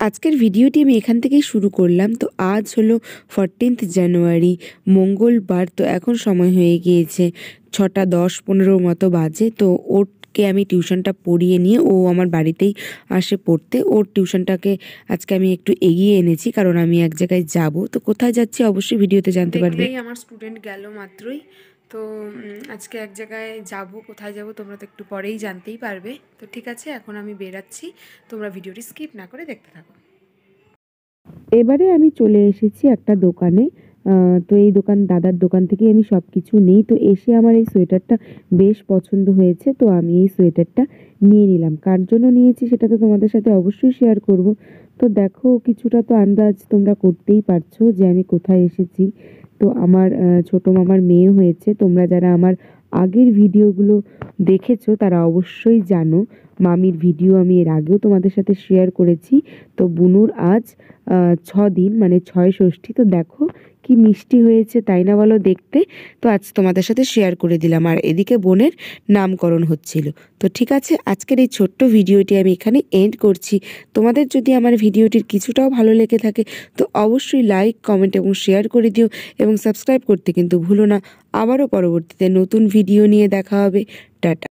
আজকের ভিডিওটি আমি এখান থেকেই শুরু করলাম। তো আজ হলো 14th জানুয়ারি, মঙ্গলবার। তো এখন সময় হয়ে গিয়েছে 6টা 10-15 মতো বাজে। তো ওরকে আমি টিউশনটা পড়িয়ে নিয়ে ও আমার বাড়িতেই আসে পড়তে। ওর টিউশনটাকে আজকে আমি একটু এগিয়ে এনেছি, কারণ আমি এক জায়গায় যাব। তো কোথায় যাচ্ছি অবশ্যই ভিডিওতে জানতে পারবে। দেখলেই আমার স্টুডেন্ট গেল মাত্রই। তো আজকে এক জায়গায় যাব, কোথায় যাব তোমরা তো একটু পরেই জানতেই পারবে। তো ঠিক আছে, এখন আমি বেরাচ্ছি, তোমরা ভিডিওটি স্কিপ না করে দেখতে থাকো। এবারে আমি চলে এসেছি একটা দোকানে। তো এই দাদার দোকান থেকে আমি সব কিছু নেই। তো এসে আমার এই সোয়েটারটা বেশ পছন্দ হয়েছে, তো আমি এই সোয়েটারটা নিয়ে নিলাম। কার জন্য নিয়েছি সেটা তো তোমাদের সাথে অবশ্যই শেয়ার করব। তো দেখো, কিছুটা তো আন্দাজ তোমরা করতেই পারছো যে আমি কোথায় এসেছি। তো আমার ছোট মামার মেয়ে হয়েছে। তোমরা যারা আমার আগের ভিডিওগুলো দেখেছো তারা অবশ্যই জানো। মামির ভিডিও আমি এর আগেও তোমাদের সাথে শেয়ার করেছি। তো বুনুর আজ 6 দিন, মানে 6 ষষ্ঠী। তো দেখো কি মিষ্টি হয়েছে, তাই না বলো দেখতে? তো আজ তোমাদের সাথে শেয়ার করে দিলাম। আর এদিকে বোনের নামকরণ হচ্ছিল। তো ঠিক আছে, আজকের এই ছোট্ট ভিডিওটি আমি এখানে এন্ড করছি। তোমাদের যদি আমার ভিডিওটির কিছুটাও ভালো লেগে থাকে তো অবশ্যই লাইক, কমেন্ট এবং শেয়ার করে দিও, এবং সাবস্ক্রাইব করতে কিন্তু ভুলো না। আবারও পরবর্তীতে নতুন ভিডিও নিয়ে দেখা হবে। টাটা।